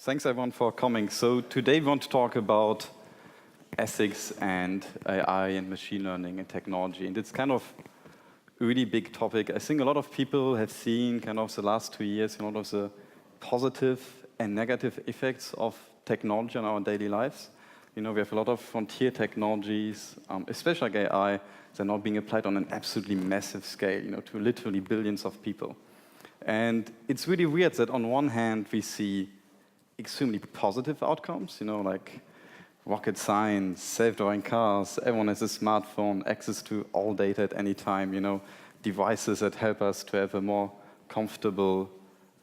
Thanks everyone for coming. So today we want to talk about ethics and AI and machine learning and technology. And it's kind of a really big topic. I think a lot of people have seen kind of the last 2 years, a lot of the positive and negative effects of technology on our daily lives. We have a lot of frontier technologies, especially like AI, they're now being applied on an absolutely massive scale, to literally billions of people. And it's really weird that on one hand we see extremely positive outcomes, like rocket science, self-driving cars, everyone has a smartphone, access to all data at any time, devices that help us to have a more comfortable,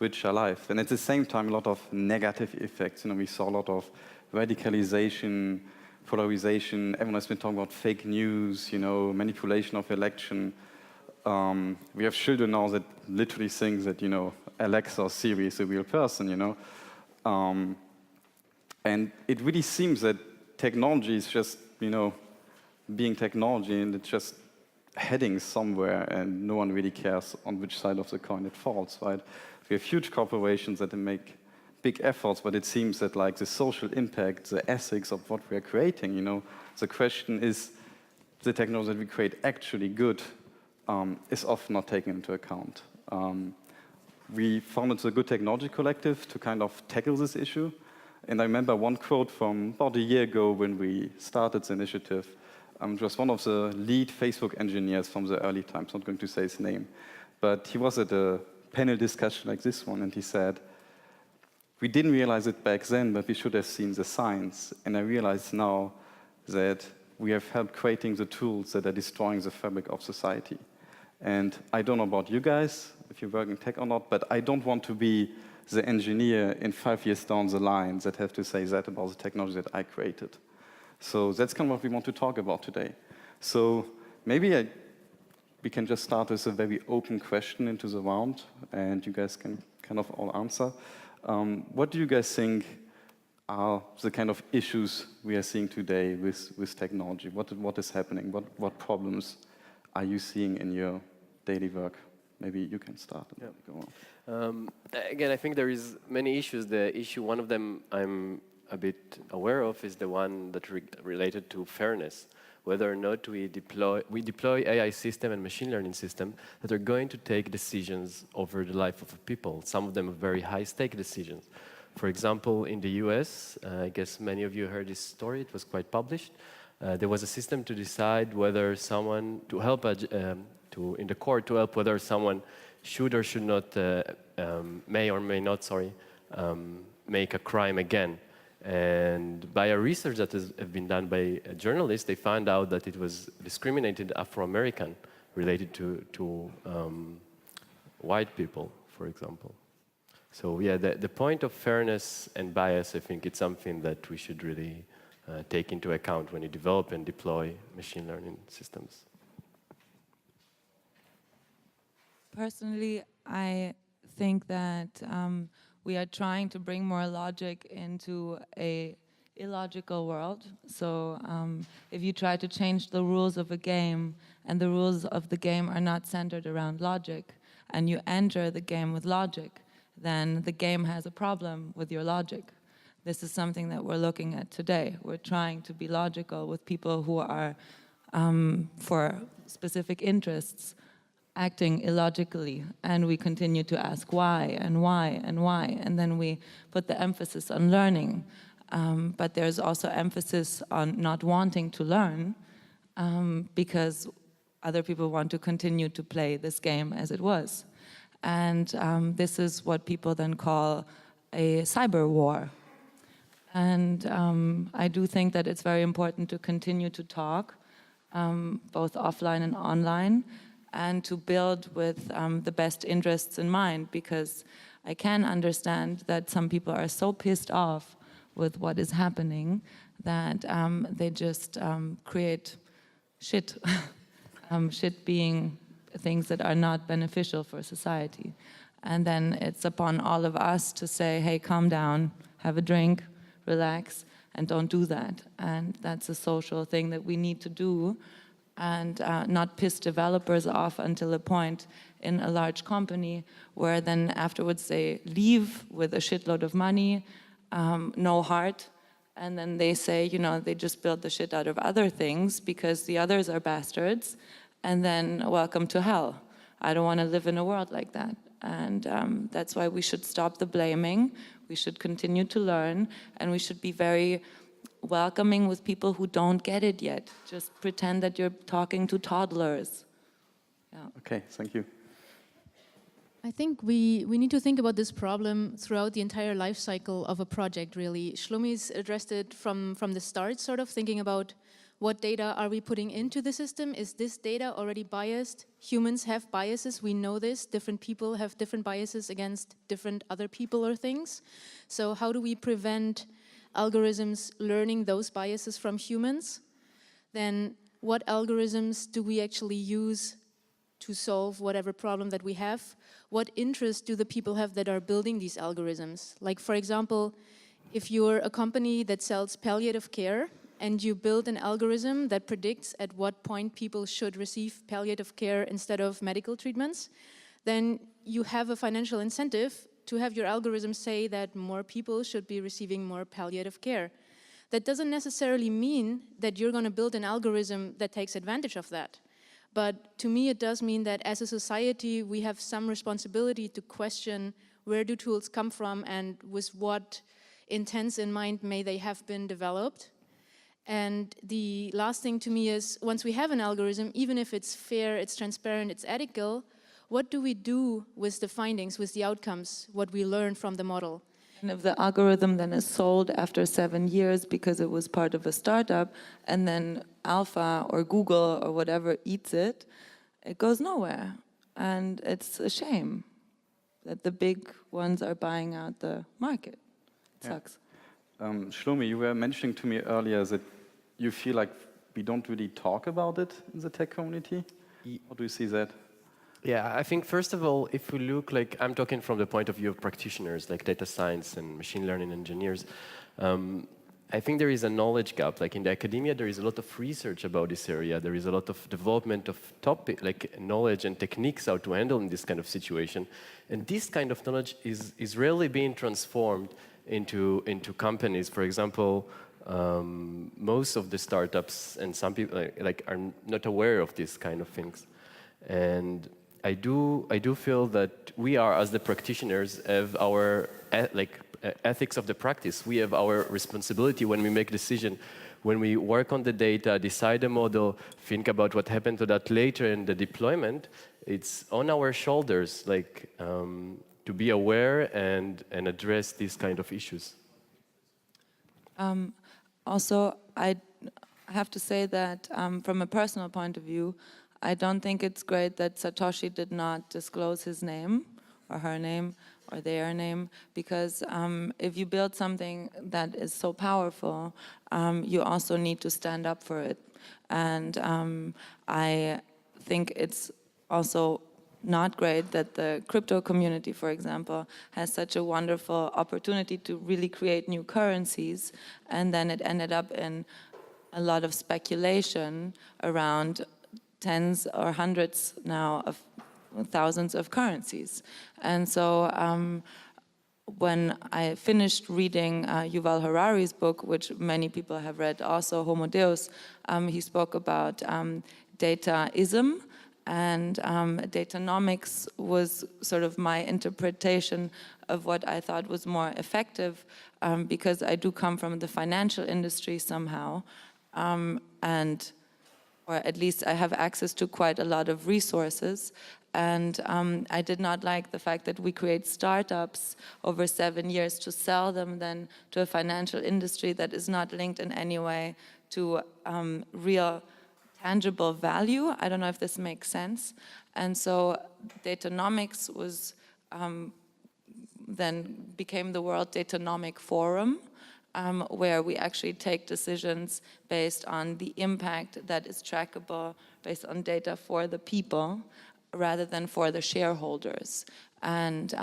richer life. And at the same time, a lot of negative effects. We saw a lot of radicalization, polarization. Everyone has been talking about fake news, manipulation of election. We have children now that literally think that, Alexa or Siri is a real person, and it really seems that technology is just, being technology, and it's just heading somewhere, and no one really cares on which side of the coin it falls, right? We have huge corporations that make big efforts, but it seems that like the social impact, the ethics of what we are creating, the question is, the technology that we create actually good, is often not taken into account. We founded the Good Technology Collective to kind of tackle this issue. And I remember one quote from about a year ago when we started the initiative. It was one of the lead Facebook engineers from the early times, not going to say his name. But he was at a panel discussion like this one, and he said, "We didn't realize it back then, but we should have seen the signs. And I realize now that we have helped creating the tools that are destroying the fabric of society." And I don't know about you guys, if you work in tech or not, but I don't want to be the engineer in 5 years down the line that have to say that about the technology that I created. So that's kind of what we want to talk about today. So maybe we can just start with a very open question into the round, and you guys can kind of all answer. What do you guys think are the kind of issues we are seeing today with technology? What is happening? What problems are you seeing in your daily work? Maybe you can start. Yeah. Go on. Again, I think there is many issues. One of them I'm a bit aware of is the one that related to fairness. Whether or not we deploy AI system and machine learning system that are going to take decisions over the life of people. Some of them are very high-stake decisions. For example, in the US, I guess many of you heard this story. It was quite published. There was a system to decide whether someone to help in the court to help whether someone should or should not may or may not make a crime again. And by a research that has been done by a journalist, they found out that it was discriminated Afro-American related to white people, for example. So yeah, the point of fairness and bias, I think it's something that we should really take into account when you develop and deploy machine learning systems. Personally, I think that we are trying to bring more logic into a illogical world. So if you try to change the rules of a game and the rules of the game are not centered around logic and you enter the game with logic, then the game has a problem with your logic. This is something that we're looking at today. We're trying to be logical with people who are, for specific interests, acting illogically, and we continue to ask why and why and why, and then we put the emphasis on learning. But there's also emphasis on not wanting to learn because other people want to continue to play this game as it was. And this is what people then call a cyber war. And I do think that it's very important to continue to talk, both offline and online, and to build with the best interests in mind, because I can understand that some people are so pissed off with what is happening that they just create shit, shit being things that are not beneficial for society. And then it's upon all of us to say, hey, calm down, have a drink, relax, and don't do that. And that's a social thing that we need to do, and not piss developers off until a point in a large company where then afterwards they leave with a shitload of money no heart. And then they say, you know, they just build the shit out of other things because the others are bastards. And then welcome to hell. I don't want to live in a world like that. And that's why we should stop the blaming. We should continue to learn. And we should be very welcoming with people who don't get it yet. Just pretend that you're talking to toddlers. Yeah. Okay, thank you. I think we need to think about this problem throughout the entire life cycle of a project, really. Shlomi's addressed it from the start, sort of thinking about what data are we putting into the system? Is this data already biased? Humans have biases, we know this. Different people have different biases against different other people or things. So how do we prevent algorithms learning those biases from humans? Then what algorithms do we actually use to solve whatever problem that we have? What interest do the people have that are building these algorithms? Like, for example, if you're a company that sells palliative care and you build an algorithm that predicts at what point people should receive palliative care instead of medical treatments, then you have a financial incentive to have your algorithm say that more people should be receiving more palliative care. That doesn't necessarily mean that you're going to build an algorithm that takes advantage of that. But to me, it does mean that as a society, we have some responsibility to question where do tools come from and with what intents in mind may they have been developed. And the last thing to me is, once we have an algorithm, even if it's fair, it's transparent, it's ethical, what do we do with the findings, with the outcomes, what we learn from the model? And if the algorithm then is sold after 7 years because it was part of a startup, and then Alpha or Google or whatever eats it, it goes nowhere. And it's a shame that the big ones are buying out the market. It sucks. Shlomi, you were mentioning to me earlier that you feel like we don't really talk about it in the tech community. How do you see that? Yeah, I think first of all, if we look, like, I'm talking from the point of view of practitioners, like data science and machine learning engineers, I think there is a knowledge gap. Like in the academia, there is a lot of research about this area. There is a lot of development of topic, like knowledge and techniques how to handle in this kind of situation. And this kind of knowledge is rarely being transformed into companies. For example, most of the startups and some people like are not aware of these kind of things. And I do feel that we are, as the practitioners, have our ethics of the practice. We have our responsibility when we make decision, when we work on the data, decide a model, think about what happened to that later in the deployment. It's on our shoulders, like to be aware and address these kind of issues. Also, I have to say that from a personal point of view, I don't think it's great that Satoshi did not disclose his name or her name or their name, because if you build something that is so powerful, you also need to stand up for it. And I think it's also not great that the crypto community, for example, has such a wonderful opportunity to really create new currencies, and then it ended up in a lot of speculation around tens or hundreds now of thousands of currencies. And so when I finished reading Yuval Harari's book, which many people have read also, Homo Deus, he spoke about dataism, and Datanomics was sort of my interpretation of what I thought was more effective, because I do come from the financial industry somehow, or at least I have access to quite a lot of resources. And I did not like the fact that we create startups over 7 years to sell them then to a financial industry that is not linked in any way to real tangible value. I don't know if this makes sense. And so Datanomics was then became the World Datanomic Forum, where we actually take decisions based on the impact that is trackable based on data for the people rather than for the shareholders. And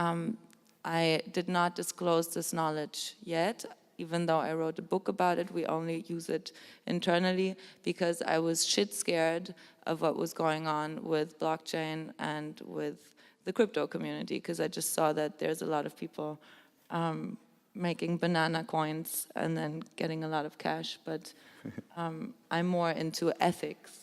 I did not disclose this knowledge yet, even though I wrote a book about it. We only use it internally because I was shit scared of what was going on with blockchain and with the crypto community, because I just saw that there's a lot of people making banana coins and then getting a lot of cash, but I'm more into ethics.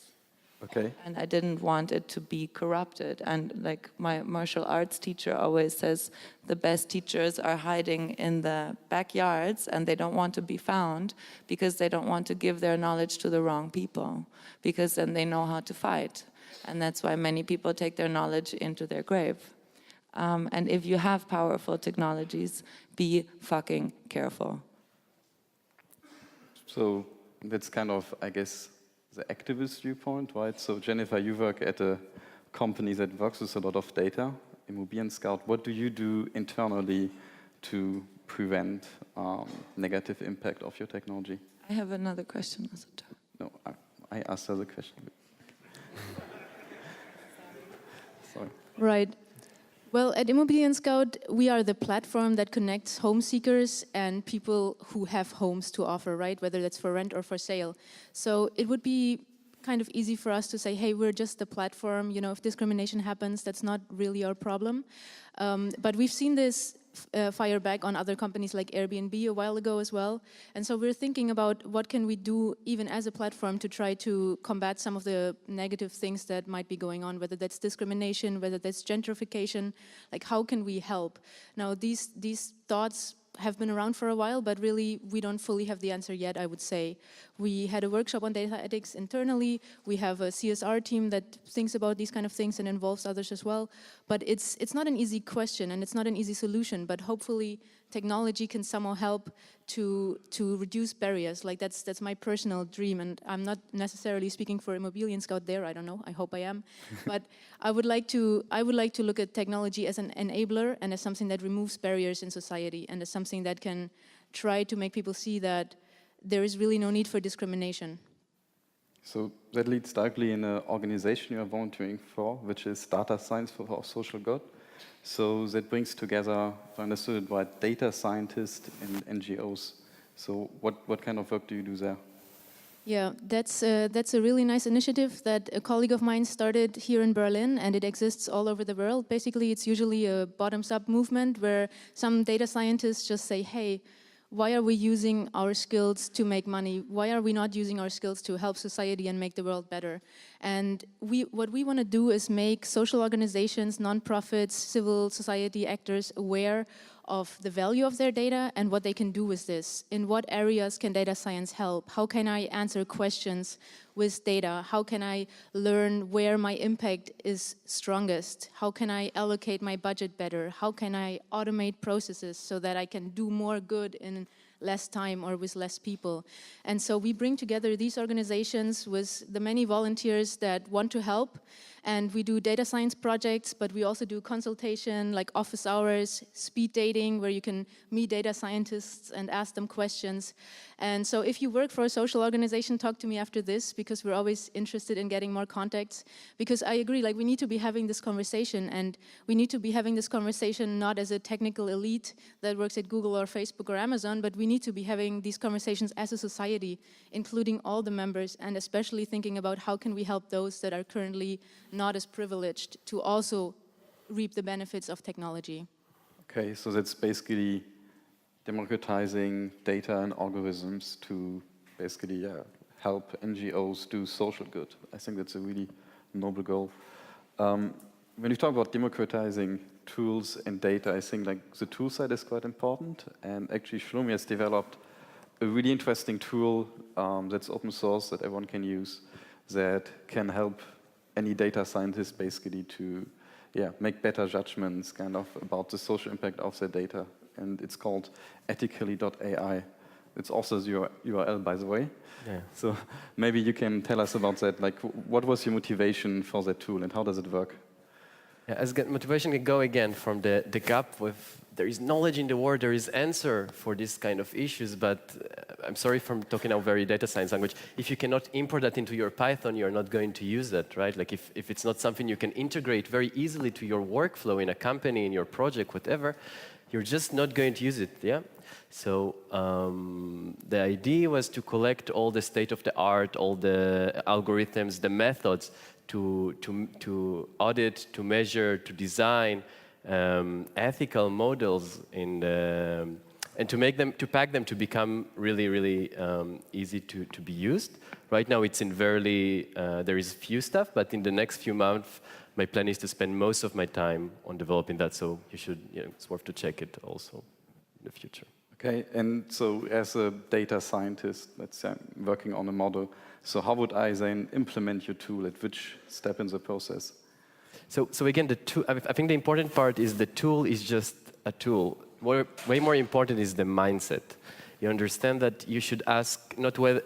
Okay. And I didn't want it to be corrupted. And like my martial arts teacher always says, the best teachers are hiding in the backyards and they don't want to be found because they don't want to give their knowledge to the wrong people, because then they know how to fight. And that's why many people take their knowledge into their grave. And if you have powerful technologies, be fucking careful. So that's kind of, I guess, the activist viewpoint, right? So Jennifer, you work at a company that works with a lot of data, Immobilien Scout. What do you do internally to prevent negative impact of your technology? I have another question also. No, I asked her the question. Sorry. Right. Well, at Immobilien Scout, we are the platform that connects home seekers and people who have homes to offer, right? Whether that's for rent or for sale. So it would be kind of easy for us to say, hey, we're just the platform. You know, if discrimination happens, that's not really our problem. But we've seen this fire back on other companies like Airbnb a while ago as well. And so we're thinking about what can we do even as a platform to try to combat some of the negative things that might be going on, whether that's discrimination, whether that's gentrification, like how can we help? Now these thoughts have been around for a while, but really we don't fully have the answer yet, I would say. We had a workshop on data ethics internally. We have a CSR team that thinks about these kind of things and involves others as well. But it's not an easy question and it's not an easy solution, but hopefully technology can somehow help to reduce barriers. Like that's my personal dream, and I'm not necessarily speaking for Immobilien Scout there, I don't know, I hope I am. But I would like to look at technology as an enabler and as something that removes barriers in society and as something that can try to make people see that there is really no need for discrimination. So that leads directly in an organization you are volunteering for, which is Data Science for Social Good. So that brings together, if I understood it right, data scientists and NGOs. So what kind of work do you do there? Yeah, that's a really nice initiative that a colleague of mine started here in Berlin, and it exists all over the world. Basically, it's usually a bottoms-up movement where some data scientists just say, hey, why are we using our skills to make money? Why are we not using our skills to help society and make the world better? And what we want to do is make social organizations, nonprofits, civil society actors aware of the value of their data and what they can do with this. In what areas can data science help? How can I answer questions with data? How can I learn where my impact is strongest? How can I allocate my budget better? How can I automate processes so that I can do more good in less time or with less people? And so we bring together these organizations with the many volunteers that want to help. And we do data science projects, but we also do consultation, like office hours, speed dating, where you can meet data scientists and ask them questions. And so if you work for a social organization, talk to me after this, because we're always interested in getting more contacts. Because I agree, like we need to be having this conversation, and we need to be having this conversation not as a technical elite that works at Google or Facebook or Amazon, but we need to be having these conversations as a society, including all the members, and especially thinking about how can we help those that are currently not as privileged to also reap the benefits of technology. Okay, so that's basically democratizing data and algorithms to basically help NGOs do social good. I think that's a really noble goal. When you talk about democratizing tools and data, I think like the tool side is quite important. And actually Shlomi has developed a really interesting tool that's open source that everyone can use that can help any data scientist basically to make better judgments kind of about the social impact of their data. And it's called ethically.ai. It's also the URL, by the way. Yeah. So maybe you can tell us about that. Like, what was your motivation for that tool and how does it work? Yeah, as motivation can go again from the gap with there is knowledge in the world, there is answer for this kind of issues, but I'm sorry for talking now very data science language. If you cannot import that into your Python, you're not going to use that, right? Like if it's not something you can integrate very easily to your workflow in a company, in your project, whatever, you're just not going to use it, yeah? So the idea was to collect all the state of the art, all the algorithms, the methods to audit, to measure, to design ethical models in the and to pack them to become really, really easy to be used. Right now, it's in there is few stuff, but in the next few months, my plan is to spend most of my time on developing that. So it's worth to check it also in the future. Okay, and so as a data scientist, let's say I'm working on a model, so how would I then implement your tool at which step in the process? So again, I think the important part is the tool is just a tool. Way more important is the mindset. You understand that you should ask not whether,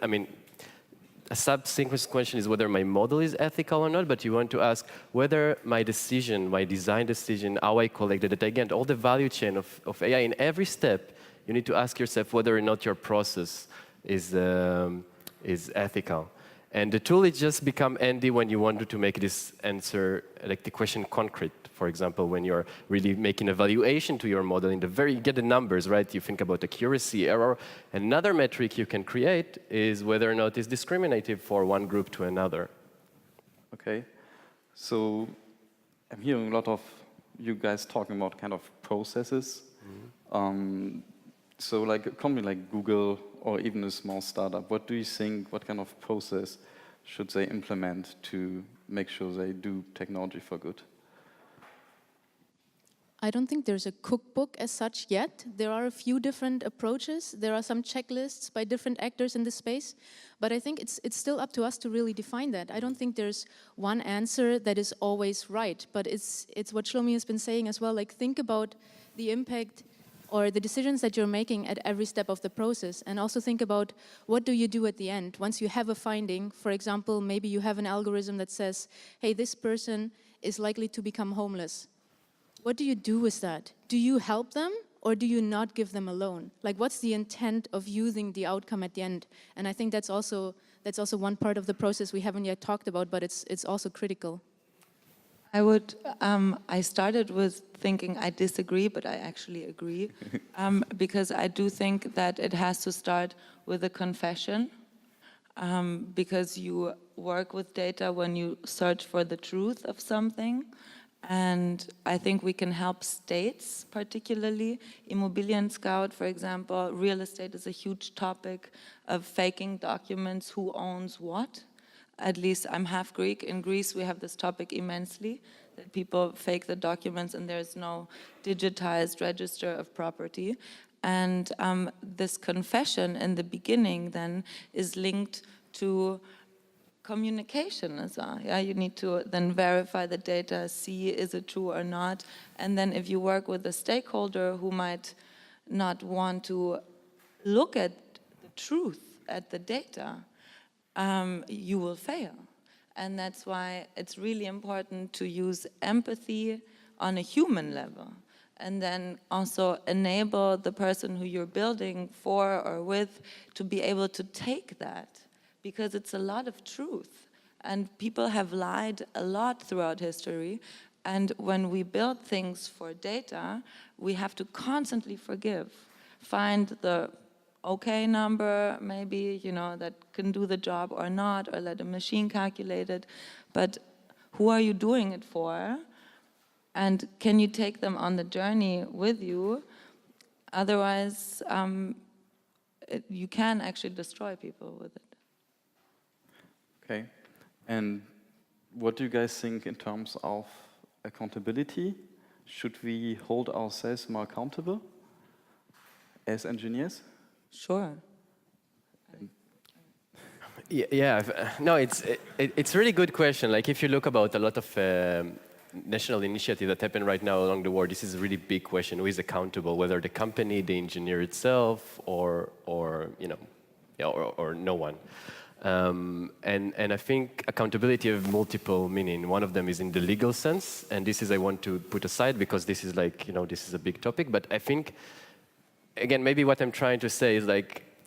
a subsequent question is whether my model is ethical or not, but you want to ask whether my design decision, how I collect the data, again, all the value chain of AI in every step, you need to ask yourself whether or not your process is ethical. And the tool is just become handy when you want to make this answer, like the question concrete. For example, when you're really making evaluation to your model, you get the numbers, right? You think about accuracy, error. Another metric you can create is whether or not it's discriminative for one group to another. Okay, so I'm hearing a lot of you guys talking about kind of processes. Mm-hmm. So like a company like Google or even a small startup, what do you think, what kind of process should they implement to make sure they do technology for good? I don't think there's a cookbook as such yet. There are a few different approaches. There are some checklists by different actors in the space. But I think it's still up to us to really define that. I don't think there's one answer that is always right. But it's what Shlomi has been saying as well. Like, think about the impact or the decisions that you're making at every step of the process. And also think about what do you do at the end? Once you have a finding, for example, maybe you have an algorithm that says, hey, this person is likely to become homeless. What do you do with that? Do you help them or do you not give them a loan? Like, what's the intent of using the outcome at the end? And I think that's also one part of the process we haven't yet talked about, but it's also critical. I started with thinking I disagree, but I actually agree, because I do think that it has to start with a confession, because you work with data when you search for the truth of something. And I think we can help states, particularly. Immobilien Scout, for example, real estate is a huge topic of faking documents, who owns what. At least I'm half Greek. In Greece, we have this topic immensely, that people fake the documents and there's no digitized register of property. And this confession in the beginning then is linked to communication as well. Yeah, you need to then verify the data, see is it true or not. And then if you work with a stakeholder who might not want to look at the truth, at the data, you will fail. And that's why it's really important to use empathy on a human level, and then also enable the person who you're building for or with to be able to take that, because it's a lot of truth. And people have lied a lot throughout history. And when we build things for data, we have to constantly forgive. Find the okay number, maybe, that can do the job or not, or let a machine calculate it. But who are you doing it for? And can you take them on the journey with you? Otherwise, you can actually destroy people with it. Okay, and what do you guys think in terms of accountability? Should we hold ourselves more accountable as engineers? Sure. No, it's a really good question. Like, if you look about a lot of national initiatives that happen right now along the world, this is a really big question. Who is accountable? Whether the company, the engineer itself, or no one. And I think accountability have multiple meaning. One of them is in the legal sense, and this is I want to put aside because this is this is a big topic. But I think, again, maybe what I'm trying to say is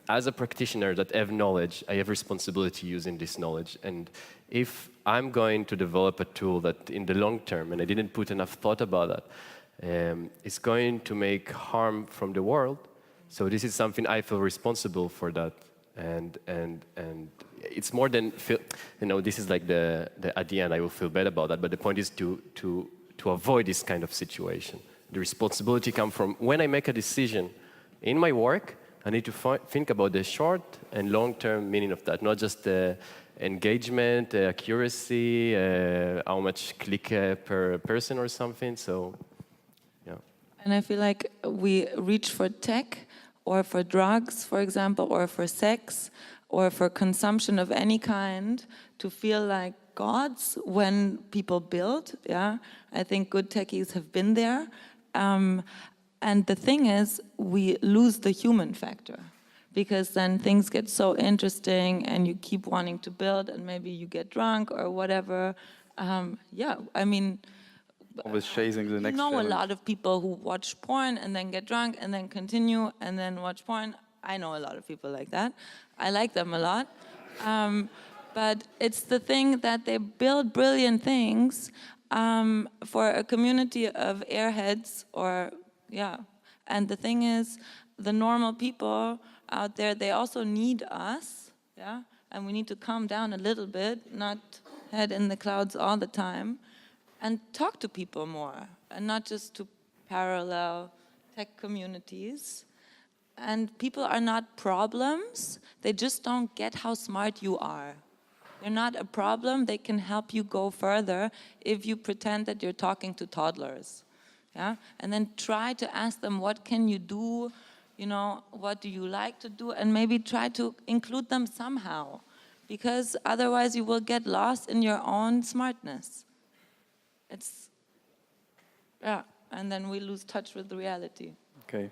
as a practitioner that have knowledge, I have responsibility using this knowledge. And if I'm going to develop a tool that in the long term, and I didn't put enough thought about that, is going to make harm from the world, so this is something I feel responsible for that. And it's more than this is at the end I will feel bad about that. But the point is to avoid this kind of situation. The responsibility comes from when I make a decision in my work, I need to think about the short and long-term meaning of that, not just the engagement, accuracy, how much click per person or something. So, yeah. And I feel like we reach for tech or for drugs, for example, or for sex, or for consumption of any kind to feel like gods when people build. Yeah, I think good techies have been there. And the thing is, we lose the human factor because then things get so interesting and you keep wanting to build and maybe you get drunk or whatever. Yeah, I mean, Always chasing the next you know challenge. a lot of people who watch porn and then get drunk and then continue and then watch porn. I know a lot of people like that. I like them a lot. But it's the thing that they build brilliant things for a community of airheads or, yeah. And the thing is, the normal people out there, they also need us, yeah? And we need to calm down a little bit, not head in the clouds all the time, and talk to people more, and not just to parallel tech communities. And people are not problems, they just don't get how smart you are. They're not a problem, they can help you go further if you pretend that you're talking to toddlers. Yeah? And then try to ask them, what can you do? You know, what do you like to do? And maybe try to include them somehow, because otherwise you will get lost in your own smartness. It's, yeah, and then we lose touch with reality. Okay.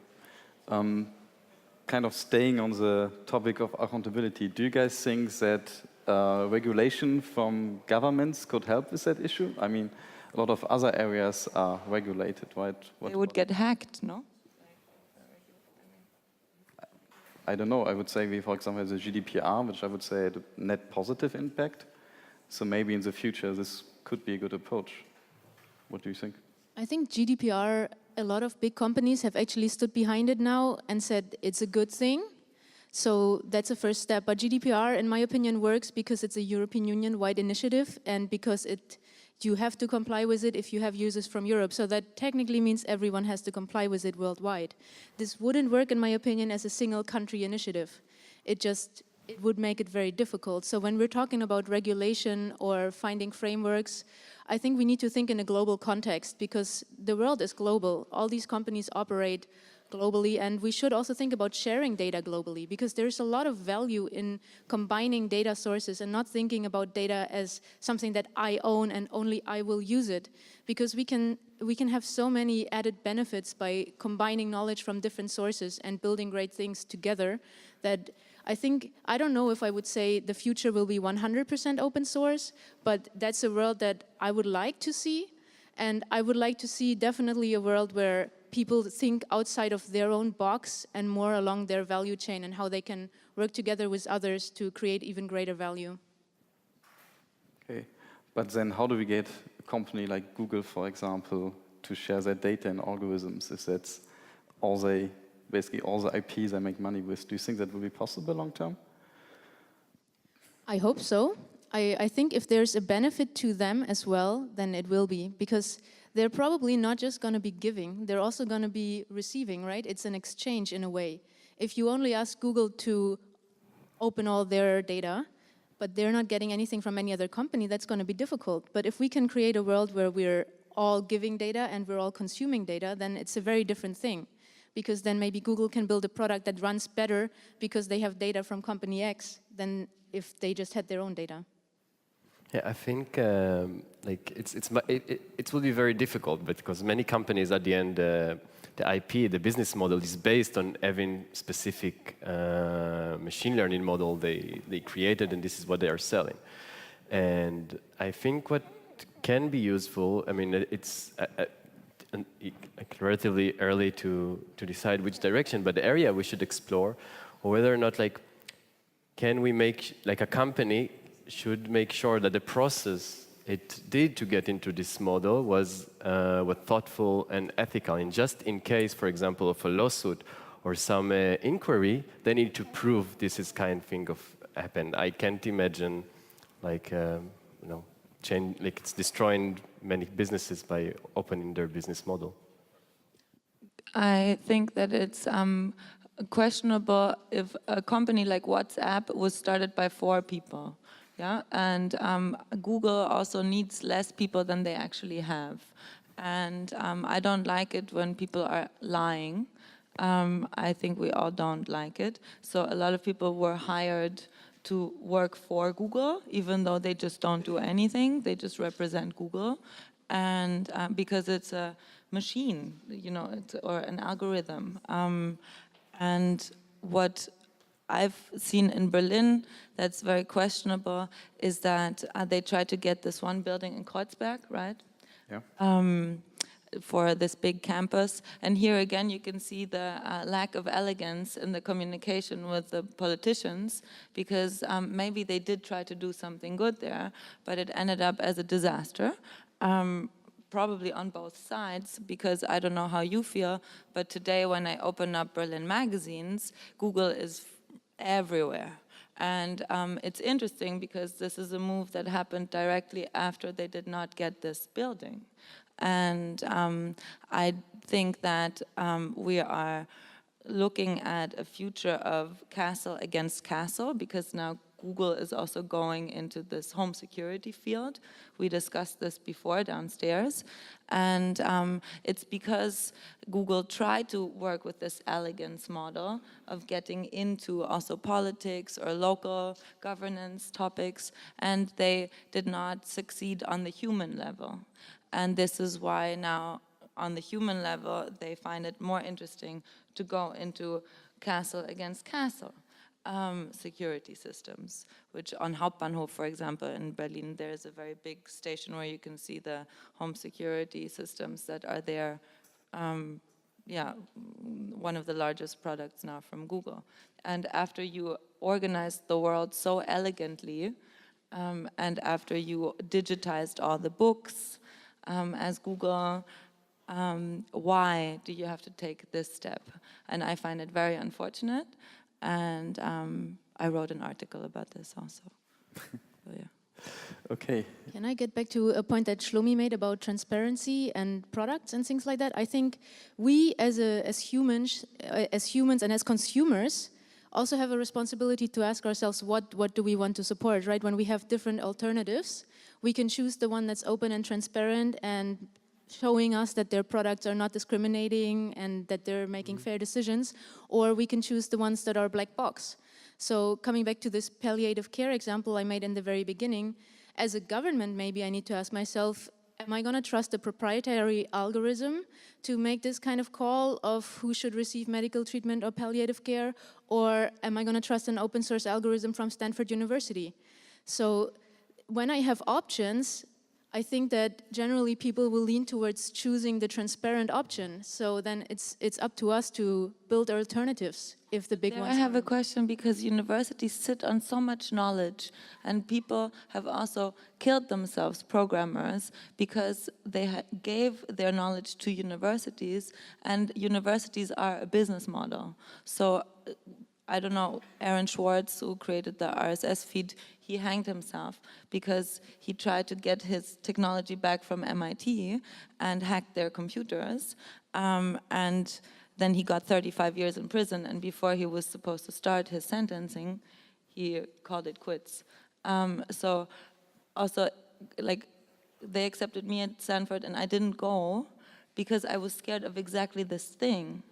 Kind of staying on the topic of accountability, do you guys think that regulation from governments could help with that issue? I mean, a lot of other areas are regulated, right? They would get hacked, no? I don't know. I would say we, for example, have the GDPR, which I would say had a net positive impact. So maybe in the future, this could be a good approach. What do you think? I think GDPR, a lot of big companies have actually stood behind it now and said it's a good thing. So that's a first step. But GDPR, in my opinion, works because it's a European Union-wide initiative and because you have to comply with it if you have users from Europe. So that technically means everyone has to comply with it worldwide. This wouldn't work, in my opinion, as a single country initiative. It would make it very difficult. So when we're talking about regulation or finding frameworks, I think we need to think in a global context because the world is global. All these companies operate globally, and we should also think about sharing data globally because there's a lot of value in combining data sources and not thinking about data as something that I own and only I will use it, because we can have so many added benefits by combining knowledge from different sources and building great things together that I don't know if I would say the future will be 100% open source, but that's a world that I would like to see. And I would like to see definitely a world where people think outside of their own box and more along their value chain and how they can work together with others to create even greater value. Okay, but then how do we get a company like Google, for example, to share their data and algorithms if that's basically all the IPs I make money with? Do you think that will be possible long term? I hope so. I think if there's a benefit to them as well, then it will be, because they're probably not just going to be giving, they're also going to be receiving, right? It's an exchange in a way. If you only ask Google to open all their data, but they're not getting anything from any other company, that's going to be difficult. But if we can create a world where we're all giving data and we're all consuming data, then it's a very different thing. Because then maybe Google can build a product that runs better because they have data from company X than if they just had their own data. Yeah, I think it will be very difficult because many companies at the end, the IP, the business model is based on having specific machine learning model they created, and this is what they are selling. And I think what can be useful, I mean, it's relatively early to decide which direction, but the area we should explore, or whether or not can we make a company should make sure that the process it did to get into this model was thoughtful and ethical. And just in case, for example, of a lawsuit or some inquiry, they need to prove this is kind of thing of happened. I can't imagine it's destroying many businesses by opening their business model. I think that it's questionable if a company like WhatsApp was started by 4 people, yeah, and Google also needs less people than they actually have, and I don't like it when people are lying. I think we all don't like it. So a lot of people were hired to work for Google, even though they just don't do anything. They just represent Google, and because it's a machine, you know, or an algorithm. And what I've seen in Berlin that's very questionable is that they tried to get this one building in Kreuzberg, right? Yeah. For this big campus. And here again, you can see the lack of elegance in the communication with the politicians, because maybe they did try to do something good there, but it ended up as a disaster. Probably on both sides, because I don't know how you feel, but today when I open up Berlin magazines, Google is everywhere. And it's interesting because this is a move that happened directly after they did not get this building. And I think that we are looking at a future of castle against castle, because now Google is also going into this home security field. We discussed this before downstairs. And it's because Google tried to work with this elegance model of getting into also politics or local governance topics, and they did not succeed on the human level. And this is why now, on the human level, they find it more interesting to go into castle against castle security systems, which on Hauptbahnhof, for example, in Berlin, there's a very big station where you can see the home security systems that are there. Yeah, one of the largest products now from Google. And after you organize the world so elegantly, and after you digitized all the books, as Google, why do you have to take this step? And I find it very unfortunate, and I wrote an article about this also. So, yeah. Okay. Can I get back to a point that Shlomi made about transparency and products and things like that? I think we as humans and as consumers also have a responsibility to ask ourselves what do we want to support, right? When we have different alternatives, we can choose the one that's open and transparent and showing us that their products are not discriminating and that they're making fair decisions, or we can choose the ones that are black box. So coming back to this palliative care example I made in the very beginning, as a government, maybe I need to ask myself, am I going to trust a proprietary algorithm to make this kind of call of who should receive medical treatment or palliative care, or am I going to trust an open source algorithm from Stanford University? So when I have options, I think that generally people will lean towards choosing the transparent option. So then it's up to us to build alternatives if the big ones. I have a question, because universities sit on so much knowledge, and people have also killed themselves, programmers, because they gave their knowledge to universities, and universities are a business model. So I don't know, Aaron Schwarz, who created the RSS feed, he hanged himself because he tried to get his technology back from MIT and hacked their computers. And then he got 35 years in prison, and before he was supposed to start his sentencing, he called it quits. So also, like, they accepted me at Stanford, and I didn't go because I was scared of exactly this thing.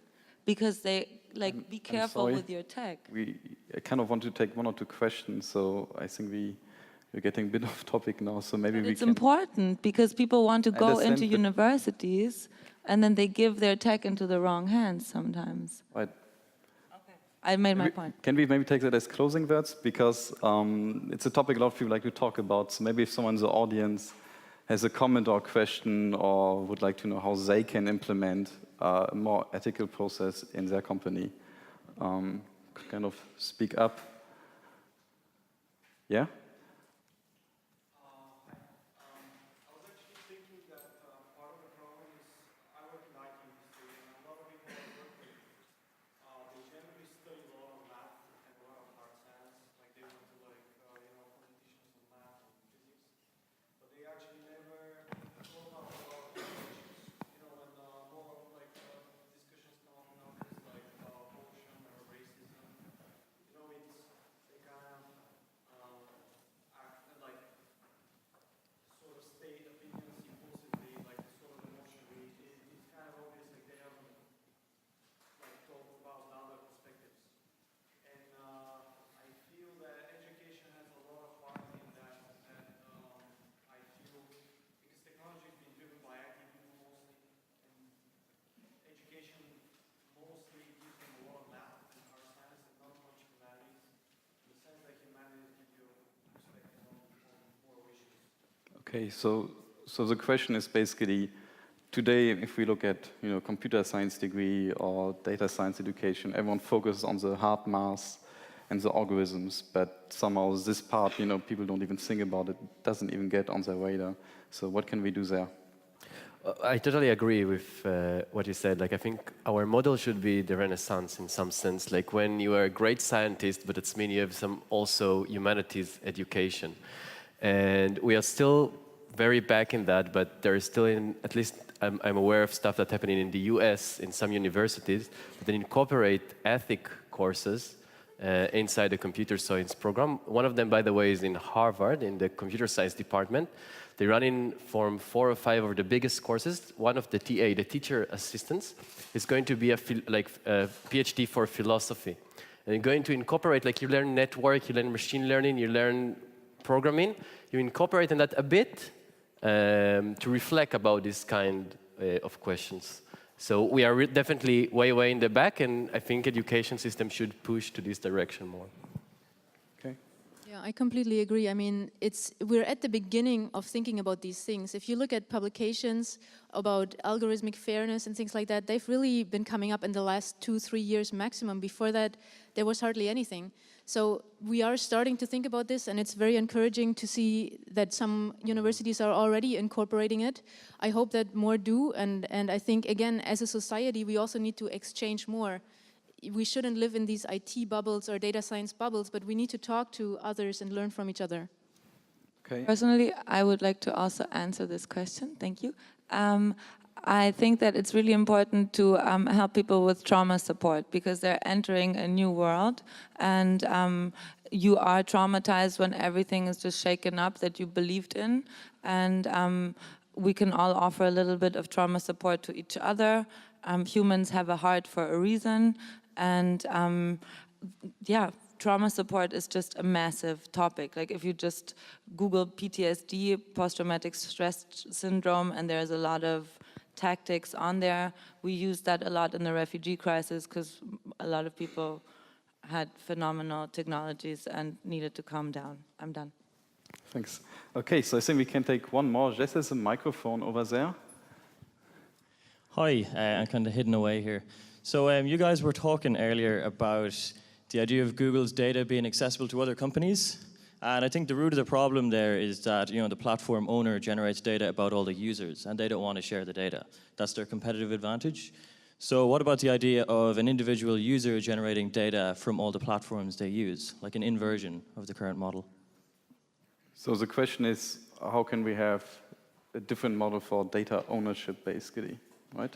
Because they, like, be careful with your tech. I kind of want to take 1 or 2 questions, so I think we're getting a bit off topic now, so maybe It's important, because people want to go into universities, and then they give their tech into the wrong hands sometimes. Right. Okay. I made my point. Can we maybe take that as closing words? Because it's a topic a lot of people like to talk about, so maybe if someone in the audience has a comment or question, or would like to know how they can implement a more ethical process in their company, kind of speak up. Yeah? Okay, so the question is basically, today, if we look at computer science degree or data science education, everyone focuses on the hard maths and the algorithms, but somehow this part, people don't even think about it, doesn't even get on their radar. So what can we do there? I totally agree with what you said. Like, I think our model should be the Renaissance in some sense. Like when you are a great scientist, but it's mean you have some also humanities education. And we are still very back in that, but there is still, at least I'm aware of stuff that's happening in the US in some universities that incorporate ethic courses inside the computer science program. One of them, by the way, is in Harvard in the computer science department. They run in from 4 or 5 of the biggest courses. One of the TA, the teacher assistants, is going to be a PhD for philosophy. And you're going to incorporate, like you learn network, you learn machine learning, you learn programming. You incorporate in that a bit to reflect about this kind of questions. So we are definitely way in the back, and I think education system should push to this direction more. Okay. Yeah, I completely agree. I mean, we're at the beginning of thinking about these things. If you look at publications about algorithmic fairness and things like that, they've really been coming up in the last 2-3 years maximum. Before that, there was hardly anything. So we are starting to think about this, and it's very encouraging to see that some universities are already incorporating it. I hope that more do, and I think, again, as a society, we also need to exchange more. We shouldn't live in these IT bubbles or data science bubbles, but we need to talk to others and learn from each other. Okay. Personally, I would like to also answer this question. Thank you. I think that it's really important to help people with trauma support because they're entering a new world, and you are traumatized when everything is just shaken up that you believed in, and we can all offer a little bit of trauma support to each other. Humans have a heart for a reason, and yeah, trauma support is just a massive topic. Like if you just Google PTSD, post-traumatic stress syndrome, and there's a lot of tactics on there. We used that a lot in the refugee crisis because a lot of people had phenomenal technologies and needed to calm down. I'm done. Thanks. Okay, so I think we can take one more. Jess has a microphone over there. Hi, I'm kind of hidden away here. So you guys were talking earlier about the idea of Google's data being accessible to other companies. And I think the root of the problem there is that the platform owner generates data about all the users, and they don't want to share the data. That's their competitive advantage. So what about the idea of an individual user generating data from all the platforms they use, like an inversion of the current model? So the question is, how can we have a different model for data ownership, basically, right?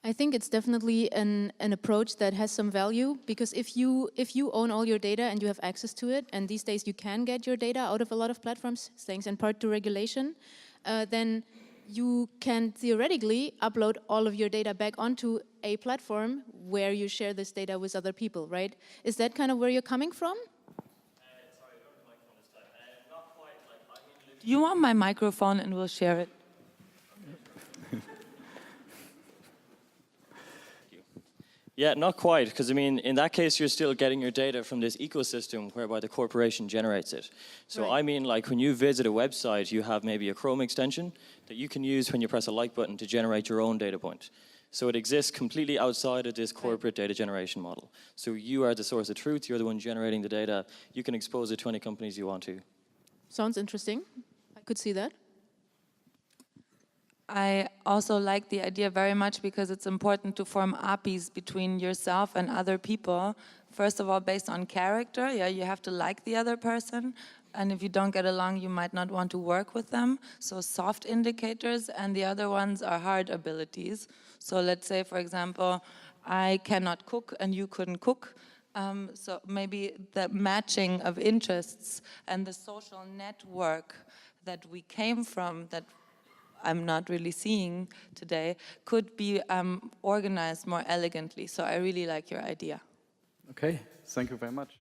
I think it's definitely an approach that has some value, because if you own all your data and you have access to it, and these days you can get your data out of a lot of platforms, thanks in part to regulation, then you can theoretically upload all of your data back onto a platform where you share this data with other people, right? Is that kind of where you're coming from? Sorry, I don't have the microphone this time. Not quite. Like, Do you want my microphone and we'll share it? Yeah, not quite, because I mean, in that case, you're still getting your data from this ecosystem whereby the corporation generates it. So right. I mean, like when you visit a website, you have maybe a Chrome extension that you can use when you press a like button to generate your own data point. So it exists completely outside of this corporate data generation model. So you are the source of truth, you're the one generating the data. You can expose it to any companies you want to. Sounds interesting. I could see that. I also like the idea very much because it's important to form APIs between yourself and other people. First of all, based on character, you have to like the other person. And if you don't get along, you might not want to work with them. So soft indicators, and the other ones are hard abilities. So let's say, for example, I cannot cook and you couldn't cook. So maybe the matching of interests and the social network that we came from, that I'm not really seeing today, could be organized more elegantly. So I really like your idea. Okay, thank you very much.